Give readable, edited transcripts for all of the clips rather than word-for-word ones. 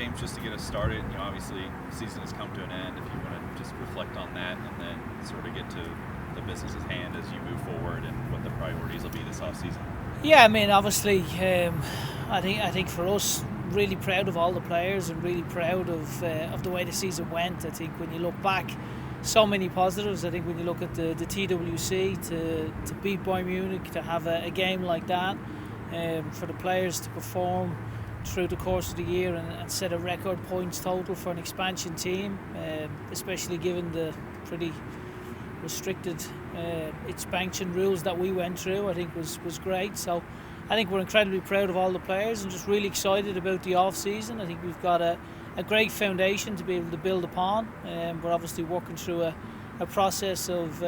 James, just to get us started, obviously the season has come to an end. If you want to just reflect on that and then sort of get to the business at hand as you move forward and what the priorities will be this offseason. Yeah, I mean, obviously, I think for us, really proud of all the players and really proud of the way the season went. I think when you look back, so many positives. I think when you look at the TWC to beat Bayern Munich, to have a game like that, for the players to perform through the course of the year and set a record points total for an expansion team, especially given the pretty restricted expansion rules that we went through, I think was great. So I think we're incredibly proud of all the players and just really excited about the off season. I think we've got a great foundation to be able to build upon. We're obviously working through a process of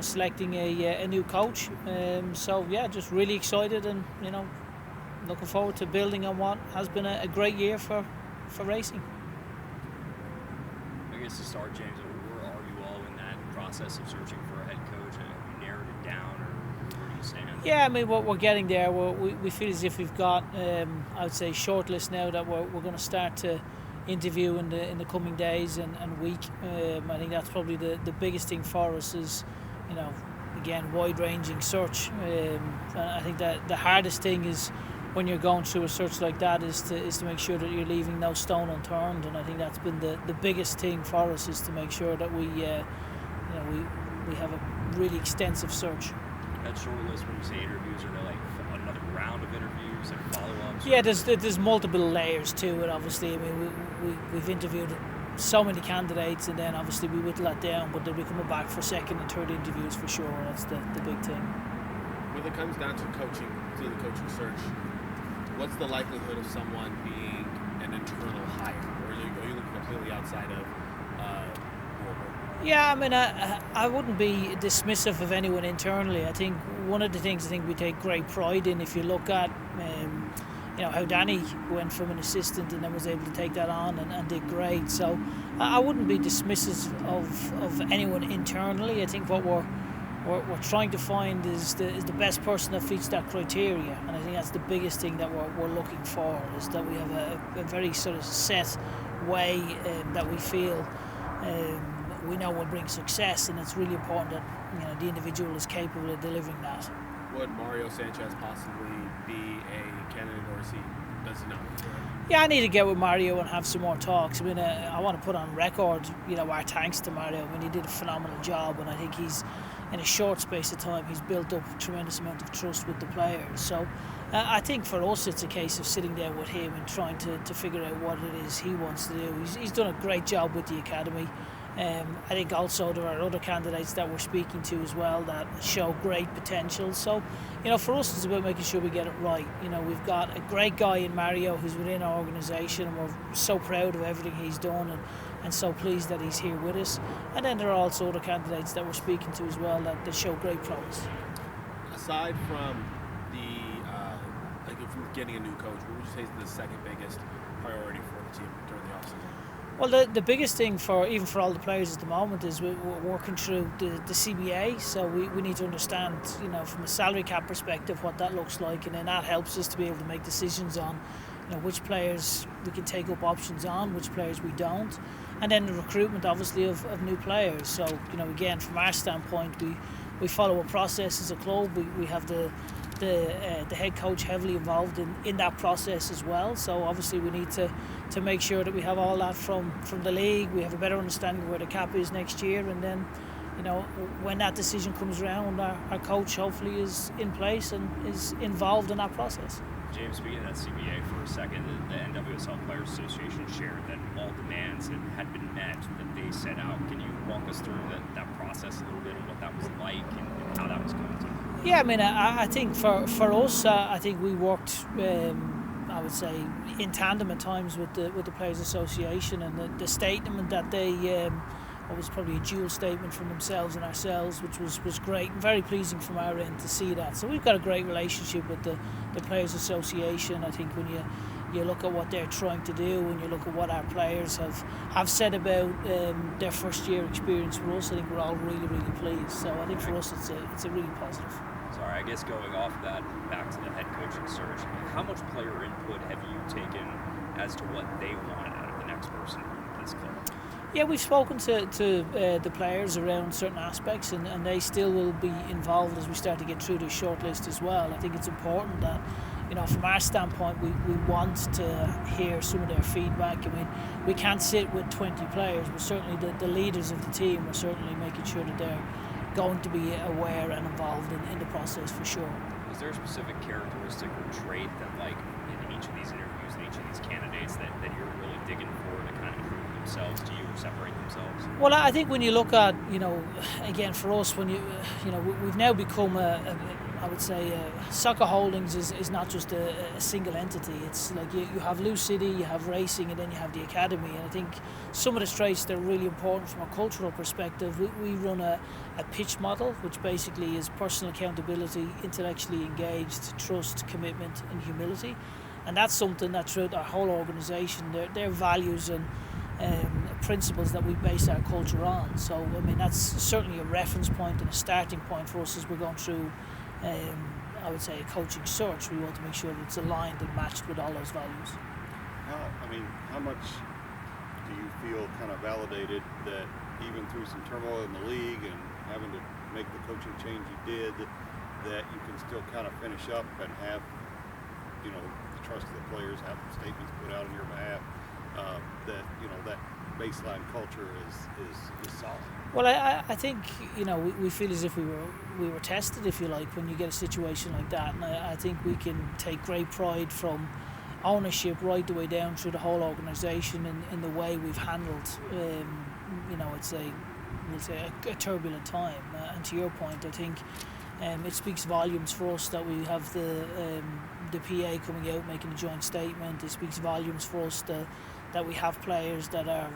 selecting a new coach. So yeah, just really excited and looking forward to building on what has been a great year for racing. I guess to start, James, where are you all in that process of searching for a head coach? Have you narrowed it down, or where do you stand? Yeah, I mean, we're getting there. We feel as if we've got, I would say, shortlist now that we're going to start to interview in the coming days and week. I think that's probably the biggest thing for us is, again, wide-ranging search. I think that the hardest thing is when you're going through a search like that is to make sure that you're leaving no stone unturned, and I think that's been the biggest thing for us, is to make sure that we have a really extensive search. That short list, when you say interviews, are there like another round of interviews and follow-ups? Yeah, there's multiple layers to it. Obviously, I mean we've interviewed so many candidates, and then obviously we whittle that down, but they'll be coming back for second and third interviews for sure. That's the big thing. When it comes down to coaching, to the coaching search, what's the likelihood of someone being an internal hire, or are you looking completely outside of Yeah, I mean, I wouldn't be dismissive of anyone internally. I think one of the things we take great pride in, if you look at how Danny went from an assistant and then was able to take that on and did great. So I wouldn't be dismissive of anyone internally. I think what we're trying to find is the best person that fits that criteria, and I think that's the biggest thing that we're looking for, is that we have a very sort of set way that we feel we know will bring success, and it's really important that the individual is capable of delivering that. Would Mario Sanchez possibly be a candidate, or does he not? Yeah, I need to get with Mario and have some more talks. I mean, I want to put on record, our thanks to Mario. I mean, he did a phenomenal job, and I think he's, in a short space of time, he's built up a tremendous amount of trust with the players. So I think for us, it's a case of sitting down with him and trying to figure out what it is he wants to do. He's done a great job with the academy. I think also there are other candidates that we're speaking to as well that show great potential. So, for us, it's about making sure we get it right. We've got a great guy in Mario who's within our organisation, and we're so proud of everything he's done and so pleased that he's here with us. And then there are also other candidates that we're speaking to as well that show great promise. Aside from from getting a new coach, what would you say is the second biggest priority for the team during the offseason? Well, the biggest thing for all the players at the moment is we're working through the CBA, so we need to understand, from a salary cap perspective, what that looks like, and then that helps us to be able to make decisions on, which players we can take up options on, which players we don't, and then the recruitment, obviously, of new players. So, again, from our standpoint, we follow a process as a club. We have the head coach heavily involved in that process as well. So obviously we need to make sure that we have all that from the league. We have a better understanding of where the cap is next year, and then when that decision comes around, our coach hopefully is in place and is involved in that process. James, speaking of that CBA for a second, the NWSL Players Association shared that all demands that had been met that they set out. Can you walk us through that process a little bit and what that was like and how that was going to? Yeah, I mean, I think for us, I think we worked, I would say, in tandem at times with the Players Association, and the statement that they, it was probably a dual statement from themselves and ourselves, which was great and very pleasing from our end to see that. So we've got a great relationship with the Players Association. I think when you look at what they're trying to do, and you look at what our players have said about their first year experience for us, I think we're all really, really pleased. So I think for us it's a really positive. Sorry, I guess going off that, back to the head coaching search, how much player input have you taken as to what they want out of the next person in this club? Yeah, we've spoken to the players around certain aspects, and they still will be involved as we start to get through the shortlist as well. I think it's important that, from our standpoint, we want to hear some of their feedback. I mean, we can't sit with 20 players, but certainly the leaders of the team are certainly making sure that they're going to be aware and involved in the process for sure. Is there a specific characteristic or trait that, like, in each of these interviews, in each of these candidates, that you're really digging for to kind of prove themselves to you or separate themselves? Well, I think when you look at, again, for us, when we've now become I would say Soccer Holdings is not just a single entity. It's like you have Lou City, you have racing, and then you have the academy. And I think some of the traits that are really important from a cultural perspective, we run a pitch model, which basically is personal accountability, intellectually engaged, trust, commitment, and humility. And that's something that throughout our whole organisation, their values and principles that we base our culture on. So, I mean, that's certainly a reference point and a starting point for us as we're going through, I would say, a coaching search. We want to make sure that it's aligned and matched with all those values. How much do you feel kind of validated that even through some turmoil in the league and having to make the coaching change you did, that you can still kind of finish up and have, the trust of the players, have statements put out on your behalf, that baseline culture is solid? Well, I think we feel as if we were tested, if you like, when you get a situation like that, and I think we can take great pride from ownership right the way down through the whole organisation in the way we've handled, we'll say a turbulent time. And to your point, I think it speaks volumes for us that we have the PA coming out making a joint statement. It speaks volumes for us that we have players that are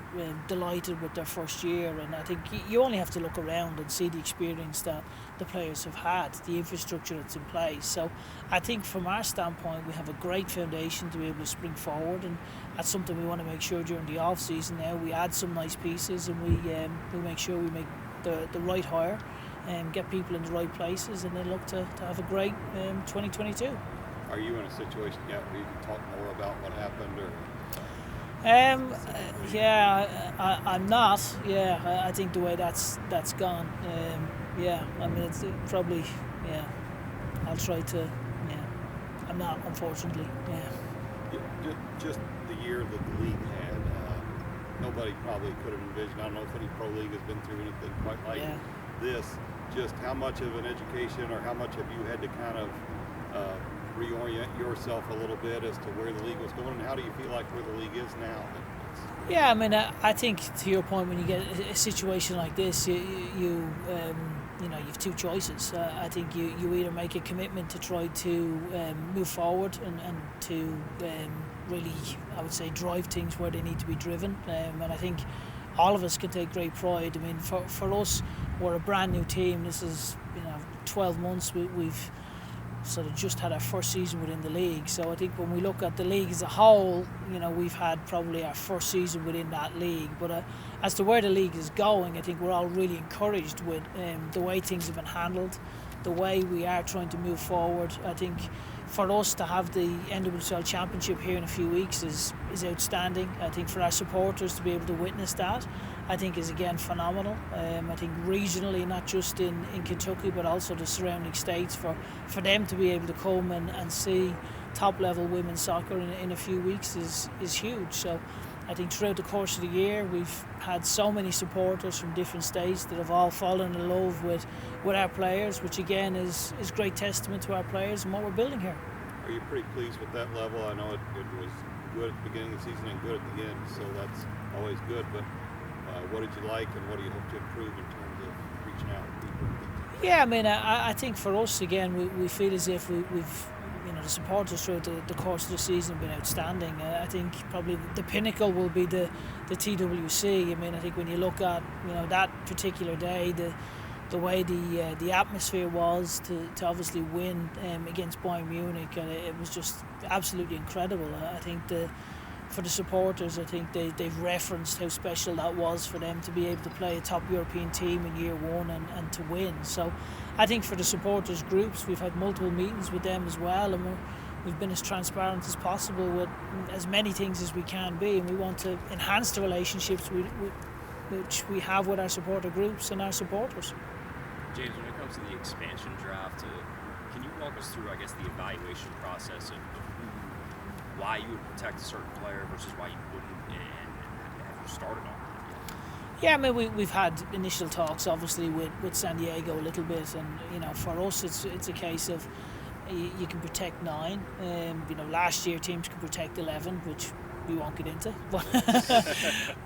delighted with their first year, and I think you only have to look around and see the experience that the players have had, the infrastructure that's in place. So I think from our standpoint we have a great foundation to be able to spring forward, and that's something we want to make sure during the off season. Now we add some nice pieces, and we make sure we make the right hire and get people in the right places, and then look to have a great 2022. Are you in a situation yet where you can talk more about what happened, or? I'm not. Yeah, I think the way that's gone. It's probably. Yeah, I'll try to. Yeah, I'm not, unfortunately. Yeah. Just the year that the league had, nobody probably could have envisioned. I don't know if any pro league has been through anything quite like this. Just how much of an education, or how much have you had to kind of reorient yourself a little bit as to where the league was going, and how do you feel like where the league is now? Yeah, I mean, I think to your point, when you get a situation like this, you have two choices. I think you either make a commitment to try to move forward and to really, I would say, drive things where they need to be driven. And I think all of us can take great pride. I mean, for us, we're a brand new team. This is 12 months. We've sort of just had our first season within the league. So I think when we look at the league as a whole, we've had probably our first season within that league. But as to where the league is going, I think we're all really encouraged with the way things have been handled, the way we are trying to move forward. I think for us to have the NWSL Championship here in a few weeks is outstanding. I think for our supporters to be able to witness that, I think is again phenomenal. I think regionally, not just in Kentucky, but also the surrounding states, for them to be able to come and see top level women's soccer in a few weeks is huge. So I think throughout the course of the year we've had so many supporters from different states that have all fallen in love with our players, which again is great testament to our players and what we're building here. Are you pretty pleased with that level? I know it was good at the beginning of the season and good at the end, so that's always good, but what did you like, and what do you hope to improve in terms of reaching out to people? Yeah, I mean, I think for us, again, we feel as if we've the supporters throughout the course of the season have been outstanding. I think probably the pinnacle will be the TWC. I mean, I think when you look at that particular day, the way the atmosphere was to obviously win against Bayern Munich, it was just absolutely incredible. I think for the supporters, I think they've referenced how special that was for them to be able to play a top European team in year one and to win. So I think for the supporters groups, we've had multiple meetings with them as well, and we've been as transparent as possible with as many things as we can be, and we want to enhance the relationships which we have with our supporter groups and our supporters. James, when it comes to the expansion draft, can you walk us through, I guess, the evaluation process of why you would protect a certain player versus why you wouldn't, and have you started on that yet? Yeah, I mean, we've had initial talks, obviously, with San Diego a little bit, and for us, it's a case of you can protect 9. Last year teams could protect 11, which we won't get into.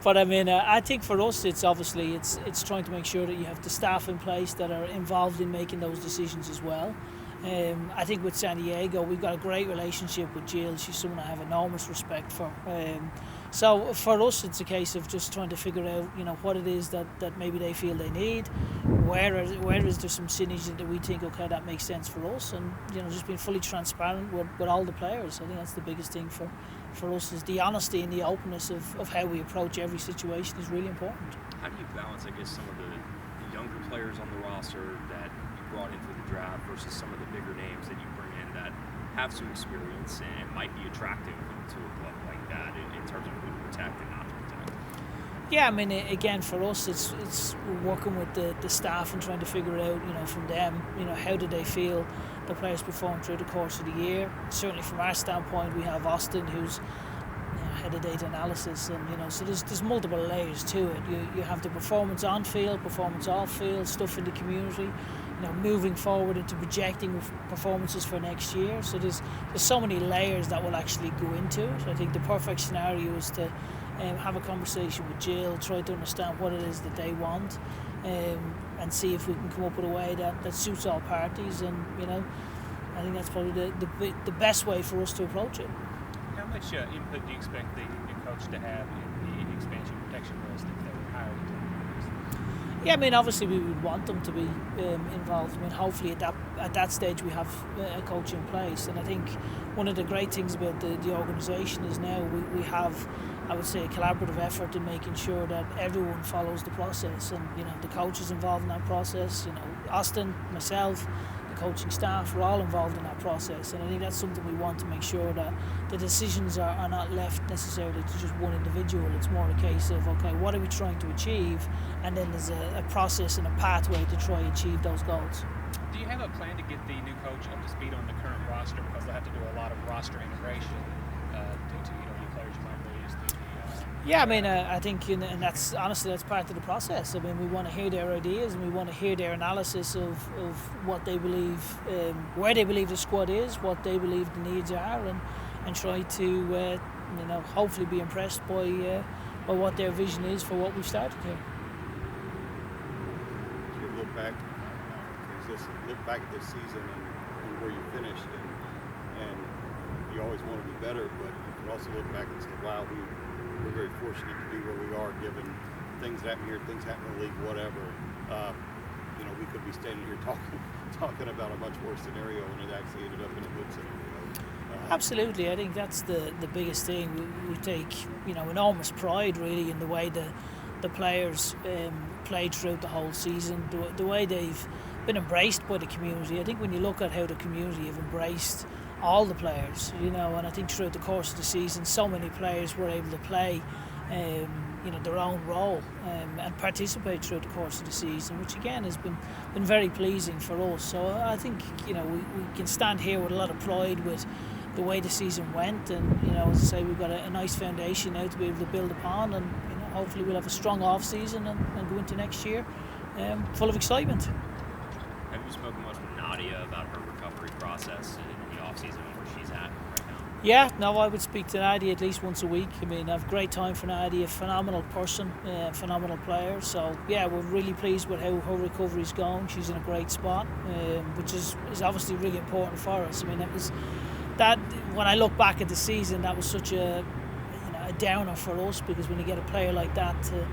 But I mean, I think for us, it's obviously it's trying to make sure that you have the staff in place that are involved in making those decisions as well. I think with San Diego, we've got a great relationship with Jill. She's someone I have enormous respect for. So for us, it's a case of just trying to figure out, what it is that maybe they feel they need. Where is there some synergy that we think, okay, that makes sense for us, and just being fully transparent with all the players. I think that's the biggest thing for us, is the honesty and the openness of how we approach every situation is really important. How do you balance, I guess, some of the younger players on the roster that you brought in for the draft versus some of the bigger names that you bring in that have some experience and might be attractive to a club like that in terms of who to protect and not to protect? Yeah, I mean, again, for us, it's working with the staff and trying to figure out, from them, how do they feel the players perform through the course of the year. Certainly from our standpoint, we have Austin, who's head of data analysis, and so there's multiple layers to it. You have the performance on field, performance off field, stuff in the community, moving forward into projecting performances for next year. So there's so many layers that will actually go into it. I think the perfect scenario is to have a conversation with Jill, try to understand what it is that they want, and see if we can come up with a way that suits all parties. And I think that's probably the best way for us to approach it. How much input do you expect the new coach to have in the expansion protection list if they were hired? Yeah, I mean, obviously we would want them to be involved. I mean, hopefully at that stage we have a coach in place, and I think one of the great things about the organisation is now we have, I would say, a collaborative effort in making sure that everyone follows the process, and the coach is involved in that process. Austin, myself, the coaching staff, we're all involved in that process, and I think that's something we want to make sure that the decisions are not left necessarily to just one individual. It's more a case of, okay, what are we trying to achieve, and then there's a process and a pathway to try and achieve those goals. Do you have a plan to get the new coach up to speed on the current roster, because they'll have to do a lot of roster integration due to new players you might lose? Yeah, I mean, I think, and that's honestly that's part of the process. I mean, we want to hear their ideas, and we want to hear their analysis of what they believe, where they believe the squad is, what they believe the needs are, and try to hopefully be impressed by what their vision is for what we've started here. You look back, look back at this season and where you finished, and you always want to be better, but you can also look back and say, wow, we're very fortunate to be where we are, given things that happen here, things happen in the league, whatever. We could be standing here talking about a much worse scenario, and it actually ended up in a good scenario. Absolutely, I think that's the biggest thing. We take enormous pride really in the way the players played throughout the whole season, the way they've been embraced by the community. I think when you look at how the community have embraced all the players, and I think throughout the course of the season, so many players were able to play, their own role and participate throughout the course of the season, which again has been very pleasing for us. So I think we can stand here with a lot of pride with the way the season went, and as I say, we've got a nice foundation now to be able to build upon, and hopefully we'll have a strong off season and go into next year full of excitement. Have you spoken much with Nadia about her recovery process in the off-season, where she's at right now? Yeah, no, I would speak to Nadia at least once a week. I mean, I have great time for Nadia, phenomenal person, phenomenal player. So, yeah, we're really pleased with how her recovery's going. She's in a great spot, which is obviously really important for us. I mean, when I look back at the season, that was such a downer for us, because when you get a player like that to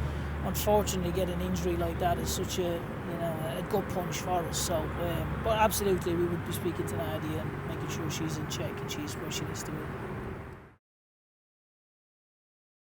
unfortunately get an injury like that is such a gut punch for us. So, but absolutely, we would be speaking to Nadia and making sure she's in check and she's where she needs to be.